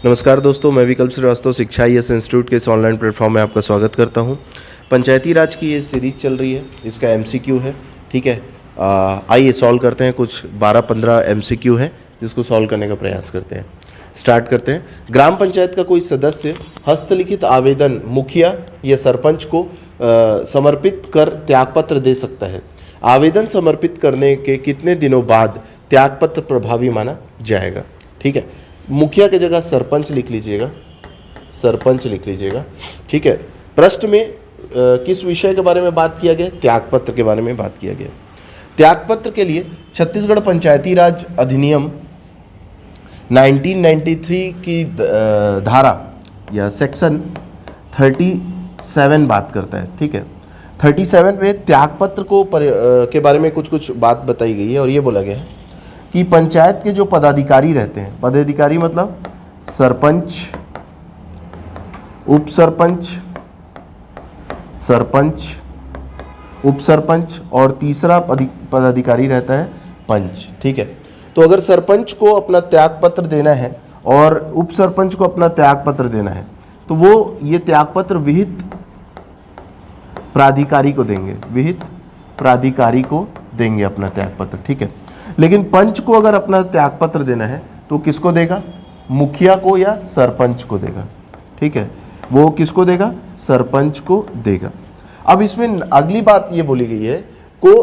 नमस्कार दोस्तों, मैं विकल्प श्रीवास्तव शिक्षा IAS इंस्टीट्यूट के इस ऑनलाइन प्लेटफॉर्म में आपका स्वागत करता हूं। पंचायती राज की ये सीरीज चल रही है, इसका MCQ है। ठीक है, आइए सॉल्व करते हैं। कुछ 12-15 MCQ है जिसको सॉल्व करने का प्रयास करते हैं। स्टार्ट करते हैं। ग्राम पंचायत का कोई सदस्य हस्तलिखित आवेदन मुखिया या सरपंच को समर्पित कर त्यागपत्र दे सकता है। आवेदन समर्पित करने के कितने दिनों बाद त्यागपत्र प्रभावी माना जाएगा। ठीक है, मुखिया की जगह सरपंच लिख लीजिएगा, सरपंच लिख लीजिएगा। ठीक है, प्रश्न में किस विषय के बारे में बात किया गया? त्यागपत्र के बारे में बात किया गया। त्यागपत्र के लिए छत्तीसगढ़ पंचायती राज अधिनियम 1993 की धारा या सेक्शन 37 बात करता है। ठीक है, 37 में त्यागपत्र को के बारे में कुछ बात बताई गई है और ये बोला गया है कि पंचायत के जो पदाधिकारी रहते हैं, पदाधिकारी मतलब सरपंच, उप सरपंच, सरपंच, उप सरपंच और तीसरा पदाधिकारी रहता है पंच। ठीक है, तो अगर सरपंच को अपना त्यागपत्र देना है और उप सरपंच को अपना त्यागपत्र देना है तो वो ये त्यागपत्र विहित प्राधिकारी को देंगे, विहित प्राधिकारी को देंगे अपना त्यागपत्र। ठीक है, लेकिन पंच को अगर अपना त्यागपत्र देना है तो किसको देगा? मुखिया को या सरपंच को देगा। ठीक है, वो किसको देगा? सरपंच को देगा। अब इसमें अगली बात ये बोली गई है को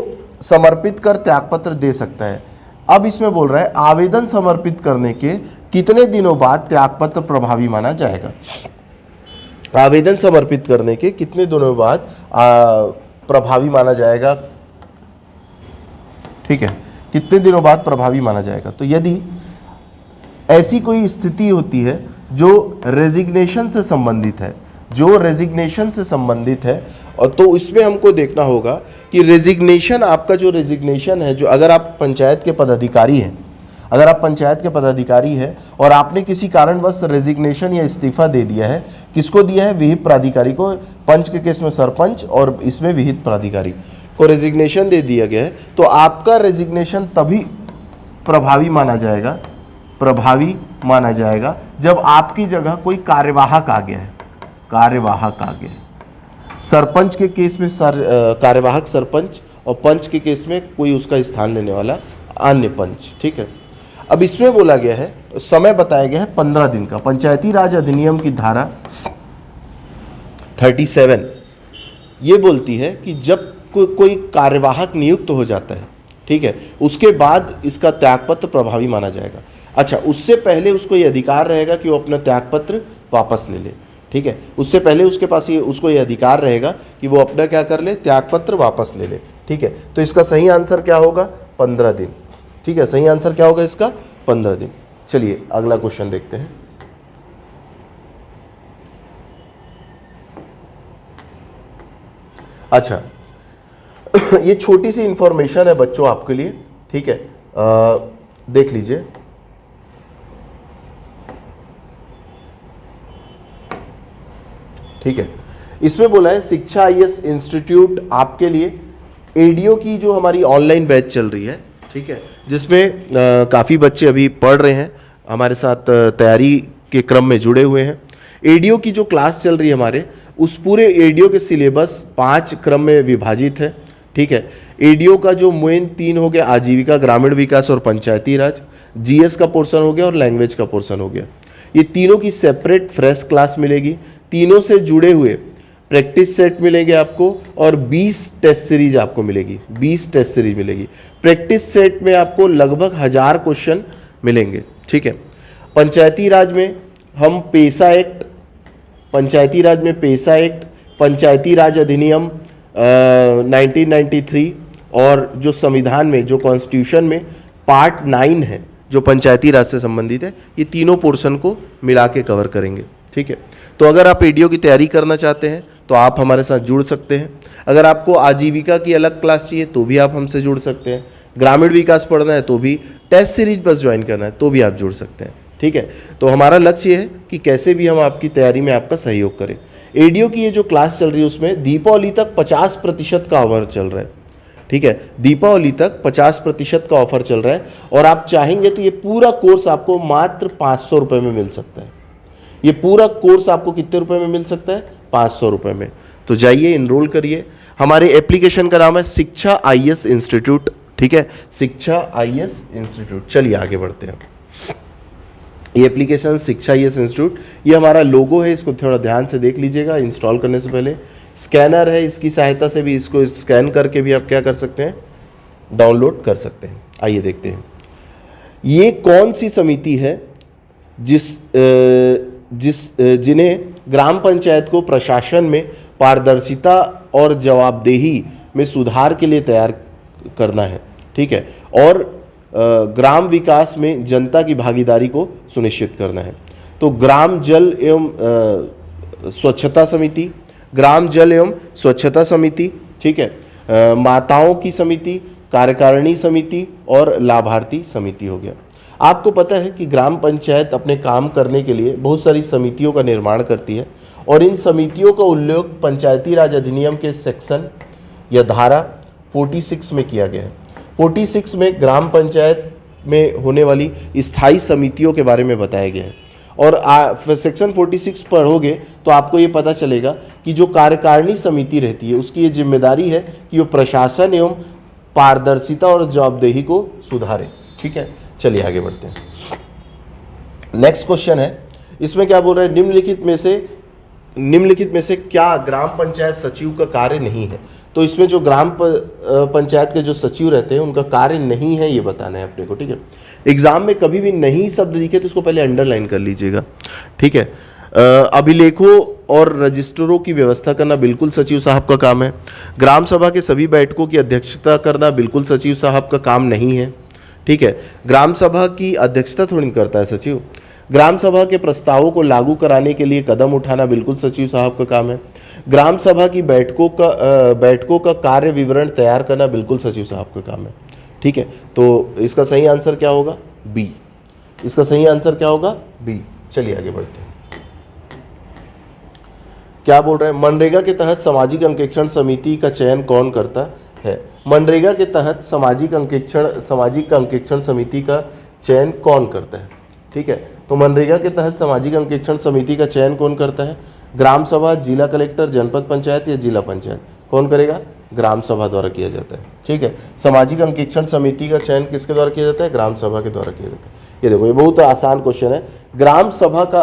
समर्पित कर त्यागपत्र दे सकता है। अब इसमें बोल रहा है आवेदन समर्पित करने के कितने दिनों बाद त्यागपत्र प्रभावी माना जाएगा। आवेदन समर्पित करने के कितने दिनों बाद प्रभावी माना जाएगा। ठीक है, कितने दिनों बाद प्रभावी माना जाएगा। तो यदि ऐसी कोई स्थिति होती है जो रेजिग्नेशन से संबंधित है, जो रेजिग्नेशन से संबंधित है, और तो इसमें हमको देखना होगा कि रेजिग्नेशन, आपका जो रेजिग्नेशन है, जो अगर आप पंचायत के पदाधिकारी हैं, अगर आप पंचायत के पदाधिकारी हैं और आपने किसी कारणवश रेजिग्नेशन या इस्तीफा दे दिया है, किसको दिया है? विहित प्राधिकारी को। पंच के केस में सरपंच और इसमें विहित प्राधिकारी को रेजिग्नेशन दे दिया गया है, तो आपका रेजिग्नेशन तभी प्रभावी माना जाएगा, प्रभावी माना जाएगा जब आपकी जगह कोई कार्यवाहक आ गया है, कार्यवाहक आ गया है। सरपंच के केस में कार्यवाहक सरपंच और पंच के केस में कोई उसका स्थान लेने वाला अन्य पंच। ठीक है, अब इसमें बोला गया है, समय बताया गया है 15 दिन का। पंचायती राज अधिनियम की धारा 37 ये बोलती है कि जब कोई कार्यवाहक नियुक्त हो जाता है, ठीक है, उसके बाद इसका त्यागपत्र प्रभावी माना जाएगा। अच्छा, उससे पहले उसको ये अधिकार रहेगा कि वो अपना त्यागपत्र वापस ले ले। ठीक है, उससे पहले उसके पास उसको ये अधिकार रहेगा कि वो अपना क्या कर ले? त्यागपत्र वापस ले ले। ठीक है, तो इसका सही आंसर क्या होगा? 15 दिन। ठीक है, सही आंसर क्या होगा इसका? 15 दिन। चलिए अगला क्वेश्चन देखते हैं। अच्छा, ये छोटी सी इंफॉर्मेशन है बच्चों आपके लिए। ठीक है, देख लीजिए। ठीक है, इसमें बोला है शिक्षा IAS इंस्टीट्यूट आपके लिए ADO की जो हमारी ऑनलाइन बैच चल रही है, ठीक है, जिसमें काफ़ी बच्चे अभी पढ़ रहे हैं, हमारे साथ तैयारी के क्रम में जुड़े हुए हैं। ADO की जो क्लास चल रही है हमारे, उस पूरे ADO के सिलेबस 5 क्रम में विभाजित है। ठीक है, ADO का जो मेन 3 हो गया, आजीविका, ग्रामीण विकास और पंचायती राज, GS का पोर्शन हो गया और लैंग्वेज का पोर्शन हो गया। ये तीनों की सेपरेट फ्रेश क्लास मिलेगी, तीनों से जुड़े हुए प्रैक्टिस सेट मिलेंगे आपको और 20 टेस्ट सीरीज आपको मिलेगी, 20 टेस्ट सीरीज मिलेगी। प्रैक्टिस सेट में आपको लगभग 1000 क्वेश्चन मिलेंगे। ठीक है, पंचायती राज में हम पेशा एक्ट, पंचायती राज में पेशा एक्ट, पंचायती राज अधिनियम 1993 और जो संविधान में, जो कॉन्स्टिट्यूशन में पार्ट 9 है जो पंचायती राज से संबंधित है, ये तीनों पोर्शन को मिला के कवर करेंगे। ठीक है, तो अगर आप ADO की तैयारी करना चाहते हैं तो आप हमारे साथ जुड़ सकते हैं। अगर आपको आजीविका की अलग क्लास चाहिए तो भी आप हमसे जुड़ सकते हैं। ग्रामीण विकास पढ़ना है तो भी, टेस्ट सीरीज बस ज्वाइन करना है तो भी आप जुड़ सकते हैं। ठीक है, तो हमारा लक्ष्य है कि कैसे भी हम आपकी तैयारी में आपका सहयोग करें। ADO की ये जो क्लास चल रही है उसमें दीपावली तक 50% का ऑफर चल रहा है। ठीक है, दीपावली तक 50% का ऑफर चल रहा है और आप चाहेंगे तो ये पूरा कोर्स आपको मात्र 500 रुपये में मिल सकता है। ये पूरा कोर्स आपको कितने रुपए में मिल सकता है? 500 रुपए में। तो जाइए इनरोल करिए। हमारे एप्लीकेशन का नाम है शिक्षा IAS इंस्टीट्यूट, ठीक है, शिक्षा IAS इंस्टीट्यूट। चलिए आगे बढ़ते हैं। ये एप्लीकेशन शिक्षा IAS इंस्टीट्यूट, ये हमारा लोगो है, इसको थोड़ा ध्यान से देख लीजिएगा इंस्टॉल करने से पहले। स्कैनर है, इसकी सहायता से भी इसको स्कैन करके भी आप क्या कर सकते हैं? डाउनलोड कर सकते हैं। आइए देखते हैं ये कौन सी समिति है जिन्हें ग्राम पंचायत को प्रशासन में पारदर्शिता और जवाबदेही में सुधार के लिए तैयार करना है, ठीक है, और ग्राम विकास में जनता की भागीदारी को सुनिश्चित करना है। तो ग्राम जल एवं स्वच्छता समिति, ग्राम जल एवं स्वच्छता समिति, ठीक है, माताओं की समिति, कार्यकारिणी समिति और लाभार्थी समिति हो गया। आपको पता है कि ग्राम पंचायत अपने काम करने के लिए बहुत सारी समितियों का निर्माण करती है और इन समितियों का उल्लेख पंचायती राज अधिनियम के सेक्शन या धारा 46 में किया गया है। 46 में ग्राम पंचायत में होने वाली स्थायी समितियों के बारे में बताया गया है और सेक्शन 46 पढ़ोगे तो आपको ये पता चलेगा कि जो कार्यकारिणी समिति रहती है उसकी ये जिम्मेदारी है कि वो प्रशासन एवं पारदर्शिता और जवाबदेही को सुधारे, ठीक है। चलिए आगे बढ़ते हैं। नेक्स्ट क्वेश्चन है, इसमें क्या बोल रहा है? निम्नलिखित में से क्या ग्राम पंचायत सचिव का कार्य नहीं है? तो इसमें जो ग्राम पंचायत के जो सचिव रहते हैं उनका कार्य नहीं है, ये बताना है अपने को, ठीक है। एग्जाम में कभी भी नहीं शब्द दिखे तो उसको पहले अंडरलाइन कर लीजिएगा, ठीक है। अभिलेखों और रजिस्टरों की व्यवस्था करना बिल्कुल सचिव साहब का काम है। ग्राम सभा के सभी बैठकों की अध्यक्षता करना बिल्कुल सचिव साहब का काम नहीं है, ठीक है। ग्राम सभा की अध्यक्षता थोड़ी नहीं करता है सचिव। ग्राम सभा के प्रस्तावों को लागू कराने के लिए कदम उठाना बिल्कुल सचिव साहब का काम है। ग्राम सभा की बैठकों का कार्य विवरण तैयार करना बिल्कुल सचिव साहब का काम है, ठीक है। तो इसका सही आंसर क्या होगा? बी। इसका सही आंसर क्या होगा? बी। चलिए आगे बढ़ते हैं। क्या बोल रहे हैं? मनरेगा के तहत सामाजिक अंकेक्षण समिति का चयन कौन करता है? मनरेगा के तहत सामाजिक अंकेक्षण समिति का चयन कौन करता है, ठीक है। तो मनरेगा के तहत सामाजिक अंकेक्षण समिति का चयन कौन करता है? ग्राम सभा, जिला कलेक्टर, जनपद पंचायत या जिला पंचायत? कौन करेगा? ग्राम सभा द्वारा किया जाता है, ठीक है। सामाजिक अंकेक्षण समिति का चयन किसके द्वारा किया जाता है? ग्राम सभा के द्वारा किया जाता है। ये देखो, ये बहुत आसान क्वेश्चन है। ग्राम सभा का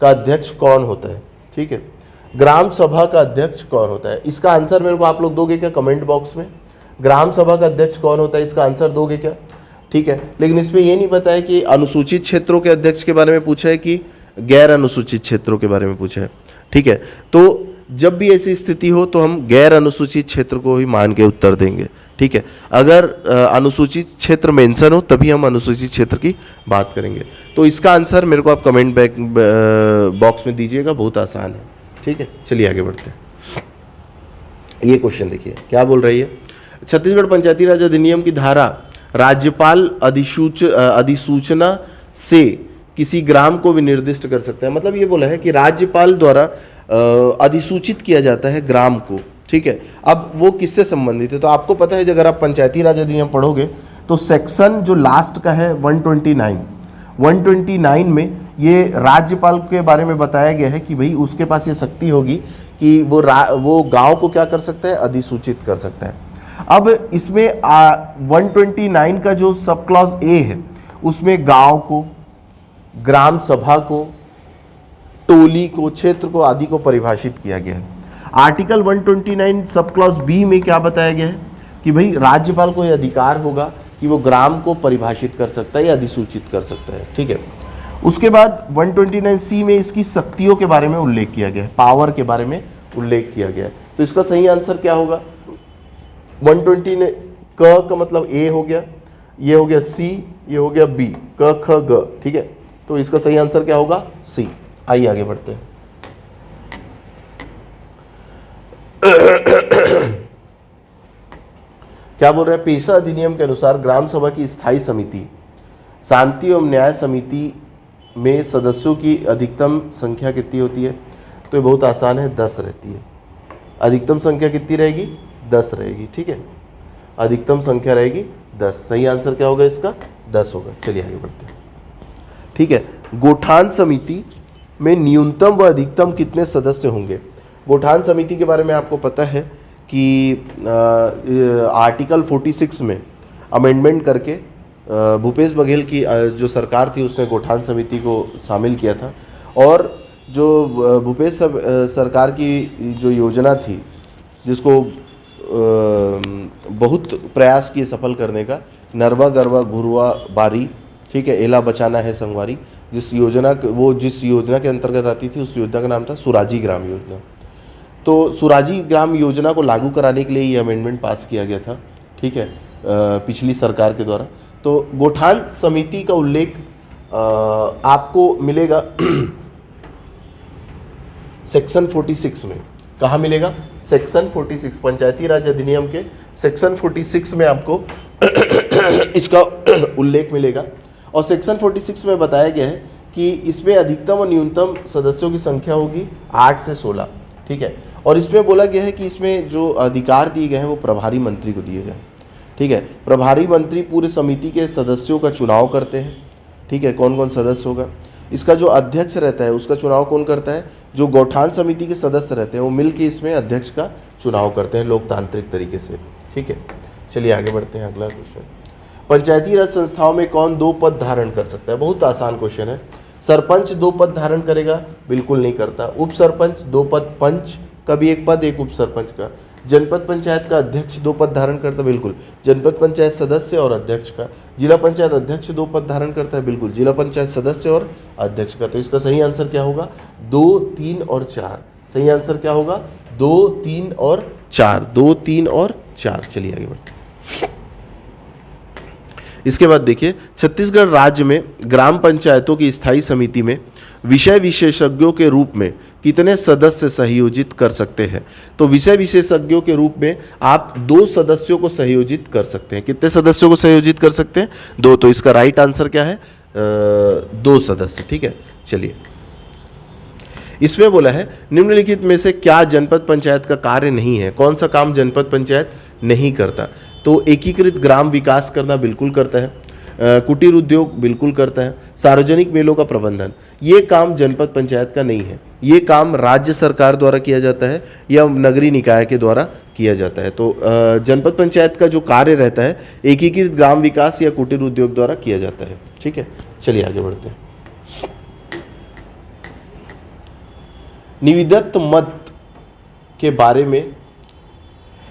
अध्यक्ष कौन होता है, ठीक है। ग्राम सभा का अध्यक्ष कौन होता है? इसका आंसर मेरे को आप लोग दोगे क्या कमेंट बॉक्स में? ग्राम सभा का अध्यक्ष कौन होता है, इसका आंसर दोगे क्या? ठीक है। लेकिन इसमें ये नहीं बताया कि अनुसूचित क्षेत्रों के अध्यक्ष के बारे में पूछा है कि गैर अनुसूचित क्षेत्रों के बारे में पूछा है, ठीक है। तो जब भी ऐसी स्थिति हो तो हम गैर अनुसूचित क्षेत्र को ही मान के उत्तर देंगे, ठीक है। अगर अनुसूचित क्षेत्र मेंशन हो तभी हम अनुसूचित क्षेत्र की बात करेंगे। तो इसका आंसर मेरे को आप कमेंट बॉक्स में दीजिएगा, बहुत आसान है, ठीक है। चलिए आगे बढ़ते हैं। ये क्वेश्चन देखिए क्या बोल रही है। छत्तीसगढ़ पंचायती राज अधिनियम की धारा राज्यपाल अधिसूचना से किसी ग्राम को विनिर्दिष्ट कर सकता है। मतलब ये बोला है कि राज्यपाल द्वारा अधिसूचित किया जाता है ग्राम को, ठीक है। अब वो किससे संबंधित है? तो आपको पता है अगर आप पंचायती राज अधिनियम पढ़ोगे तो सेक्शन जो लास्ट का है 129 में ये राज्यपाल के बारे में बताया गया है कि भाई उसके पास ये शक्ति होगी कि वो गांव को क्या कर सकता है? अधिसूचित कर सकता है। अब इसमें 129 का जो सब क्लॉज ए है उसमें गांव को, ग्राम सभा को, टोली को, क्षेत्र को आदि को परिभाषित किया गया है। आर्टिकल 129 सब क्लॉज बी में क्या बताया गया है कि भाई राज्यपाल को यह अधिकार होगा कि वो ग्राम को परिभाषित कर सकता है या अधिसूचित कर सकता है, ठीक है। उसके बाद 129 सी में इसकी शक्तियों के बारे में उल्लेख किया गया है, पावर के बारे में उल्लेख किया गया है। तो इसका सही आंसर क्या होगा? 129 का मतलब ए हो गया, ये हो गया सी, ये हो गया बी, क ख ग, ठीक है। तो इसका सही आंसर क्या होगा? सी। आइए आगे बढ़ते हैं। क्या बोल रहे हैं? पेशा अधिनियम के अनुसार ग्राम सभा की स्थायी समिति शांति एवं न्याय समिति में सदस्यों की अधिकतम संख्या कितनी होती है? तो ये बहुत आसान है, 10 रहती है। अधिकतम संख्या कितनी रहेगी? 10 रहेगी, ठीक है। अधिकतम संख्या रहेगी 10। सही आंसर क्या होगा इसका? 10 होगा। चलिए आगे बढ़ते हैं, ठीक है। गोठान समिति में न्यूनतम व अधिकतम कितने सदस्य होंगे। गौठान समिति के बारे में आपको पता है कि आर्टिकल 46 में अमेंडमेंट करके भूपेश बघेल की जो सरकार थी उसने गौठान समिति को शामिल किया था, और जो भूपेश सरकार की जो योजना थी जिसको बहुत प्रयास किए सफल करने का, नरवा गरवा घुरवा बारी, ठीक है, एला बचाना है संगवारी, जिस योजना के अंतर्गत आती थी उस योजना का नाम था सुराजी ग्राम योजना। तो सुराजी ग्राम योजना को लागू कराने के लिए ये अमेंडमेंट पास किया गया था, ठीक है, पिछली सरकार के द्वारा। तो गौठान समिति का उल्लेख आपको मिलेगा सेक्शन 46 में। कहाँ मिलेगा? सेक्शन 46 पंचायती राज अधिनियम के सेक्शन 46 में आपको इसका उल्लेख मिलेगा। और सेक्शन 46 में बताया गया है कि इसमें अधिकतम और न्यूनतम सदस्यों की संख्या होगी 8 से 16, ठीक है। और इसमें बोला गया है कि इसमें जो अधिकार दिए गए हैं वो प्रभारी मंत्री को दिए गए हैं, ठीक है। प्रभारी मंत्री पूरे समिति के सदस्यों का चुनाव करते हैं, ठीक है, कौन कौन सदस्य होगा। इसका जो अध्यक्ष रहता है उसका चुनाव कौन करता है? जो गौठान समिति के सदस्य रहते हैं वो मिलकर इसमें अध्यक्ष का चुनाव करते हैं लोकतांत्रिक तरीके से, ठीक है। चलिए आगे बढ़ते हैं, अगला क्वेश्चन। पंचायती राज संस्थाओं में कौन 2 पद धारण कर सकता है? बहुत आसान क्वेश्चन है। सरपंच 2 पद धारण करेगा? बिल्कुल नहीं करता। उप सरपंच 2 पद, पंच का भी 1 पद, एक उप सरपंच का। जनपद पंचायत का अध्यक्ष 2 पद धारण करता है? बिल्कुल। जनपद पंचायत सदस्य और अध्यक्ष का। जिला पंचायत अध्यक्ष 2 पद धारण करता है? बिल्कुल। जिला पंचायत सदस्य और अध्यक्ष का। तो इसका सही आंसर क्या होगा? 2, 3 और 4। सही आंसर क्या होगा? 2, 3 और 4। 2, 3 और 4। चलिए आगे बढ़ते हैं। इसके बाद देखिए, छत्तीसगढ़ राज्य में ग्राम पंचायतों की स्थायी समिति में विषय विशेषज्ञों के रूप में कितने सदस्य संयोजित कर सकते हैं? तो विषय विशेषज्ञों के रूप में आप 2 सदस्यों को संयोजित कर सकते हैं। कितने सदस्यों को संयोजित कर सकते हैं? 2। तो इसका राइट आंसर क्या है? 2 सदस्य, ठीक है। चलिए, इसमें बोला है निम्नलिखित में से क्या जनपद पंचायत का कार्य नहीं है? कौन सा काम जनपद पंचायत नहीं करता? तो एकीकृत ग्राम विकास करना बिल्कुल करता है, कुटीर उद्योग बिल्कुल करता है, सार्वजनिक मेलों का प्रबंधन, ये काम जनपद पंचायत का नहीं है। ये काम राज्य सरकार द्वारा किया जाता है या नगरीय निकाय के द्वारा किया जाता है। तो जनपद पंचायत का जो कार्य रहता है एकीकृत ग्राम विकास या कुटीर उद्योग द्वारा किया जाता है, ठीक है। चलिए आगे बढ़ते हैं। निविदत्त मत के बारे में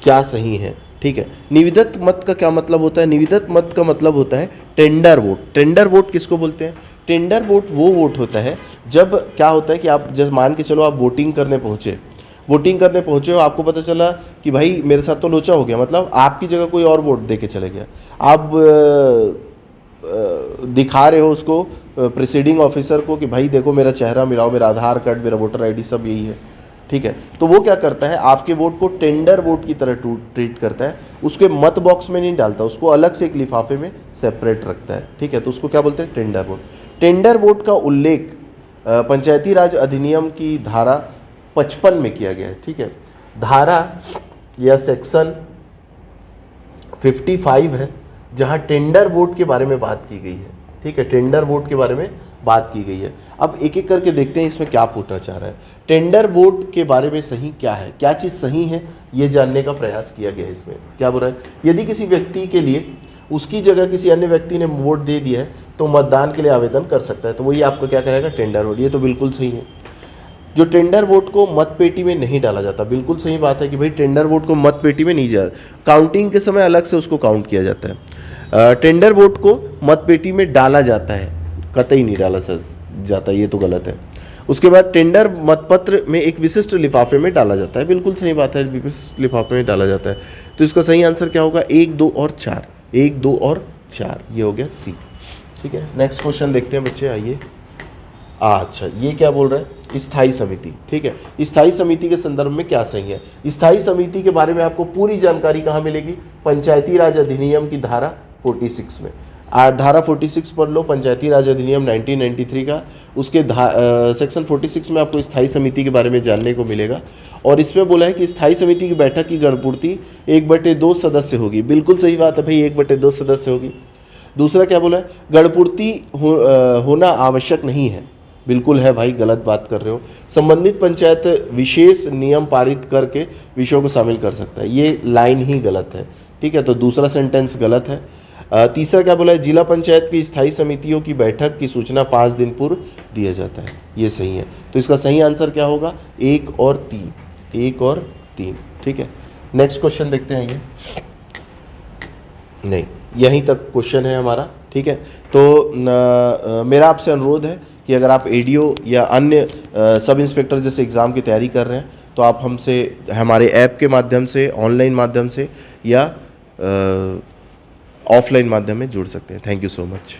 क्या सही है? ठीक है, निविदत्त मत का क्या मतलब होता है? निविदत्त मत का मतलब होता है टेंडर वोट। टेंडर वोट किसको बोलते हैं? टेंडर वोट वो वोट होता है जब क्या होता है कि आप जैसे मान के चलो आप वोटिंग करने पहुंचे हो, आपको पता चला कि भाई मेरे साथ तो लोचा हो गया, मतलब आपकी जगह कोई और वोट दे के चले गया। आप दिखा रहे हो उसको प्रिसीडिंग ऑफिसर को कि भाई देखो मेरा चेहरा मिलाओ, मेरा आधार कार्ड, मेरा वोटर आईडी सब यही है, ठीक है। तो वो क्या करता है, आपके वोट को टेंडर वोट की तरह ट्रीट करता है। उसके मत बॉक्स में नहीं डालता, उसको अलग से एक लिफाफे में सेपरेट रखता है, ठीक है। तो उसको क्या बोलते हैं? Tender vote. टेंडर वोट का उल्लेख पंचायती राज अधिनियम की धारा 55 में किया गया है, ठीक है। धारा या सेक्शन 55 है जहां टेंडर वोट के बारे में बात की गई है, ठीक है। टेंडर वोट के बारे में बात की गई है। अब एक एक करके देखते हैं इसमें क्या पूछना चाह रहा है। टेंडर वोट के बारे में सही क्या है, क्या चीज़ सही है, ये जानने का प्रयास किया गया है। इसमें क्या बोल रहा है? यदि किसी व्यक्ति के लिए उसकी जगह किसी अन्य व्यक्ति ने वोट दे दिया है तो मतदान के लिए आवेदन कर सकता है। तो वही आपको क्या करेगा? Tender vote. ये तो बिल्कुल सही है। जो टेंडर वोट को मतपेटी में नहीं डाला जाता, बिल्कुल सही बात है कि भाई टेंडर वोट को मतपेटी में नहीं जाता, काउंटिंग के समय अलग से उसको काउंट किया जाता है। टेंडर वोट को मतपेटी में डाला जाता है, कतई नहीं डाला जाता, ये तो गलत है। उसके बाद टेंडर मतपत्र में एक विशिष्ट लिफाफे में डाला जाता है, बिल्कुल सही बात है, विशिष्ट लिफाफे में डाला जाता है। तो इसका सही आंसर क्या होगा? 1, 2 और 4। 1, 2 और 4, ये हो गया सी, ठीक है। नेक्स्ट क्वेश्चन देखते हैं बच्चे, आइए। अच्छा, ये क्या बोल रहा है? स्थायी समिति, ठीक है। स्थायी समिति के संदर्भ में क्या सही है? स्थायी समिति के बारे में आपको पूरी जानकारी कहाँ मिलेगी? पंचायती राज अधिनियम की धारा 46 में। धारा 46 पढ़ लो, पंचायती राज अधिनियम 1993 का। उसके सेक्शन 46 में आपको स्थायी समिति के बारे में जानने को मिलेगा। और इसमें बोला है कि स्थायी समिति की बैठक की गणपूर्ति 1/2 सदस्य होगी। बिल्कुल सही बात है भाई, 1/2 सदस्य होगी। दूसरा क्या बोला है? गणपूर्ति होना आवश्यक नहीं है, बिल्कुल है भाई, गलत बात कर रहे हो। संबंधित पंचायत विशेष नियम पारित करके विषयों को शामिल कर सकता है, ये लाइन ही गलत है। ठीक है, तो दूसरा सेंटेंस गलत है। तीसरा क्या बोला है, जिला पंचायत की स्थायी समितियों की बैठक की सूचना 5 दिन पूर्व दिया जाता है, ये सही है। तो इसका सही आंसर क्या होगा, 1 और 3, 1 और 3। ठीक है, नेक्स्ट क्वेश्चन देखते हैं। ये नहीं, यहीं तक क्वेश्चन है हमारा। ठीक है, तो मेरा आपसे अनुरोध है कि अगर आप एडीओ या अन्य सब इंस्पेक्टर जैसे एग्ज़ाम की तैयारी कर रहे हैं तो आप हमसे हमारे ऐप के माध्यम से, ऑनलाइन माध्यम से या ऑफलाइन माध्यम में जुड़ सकते हैं। Thank you so much.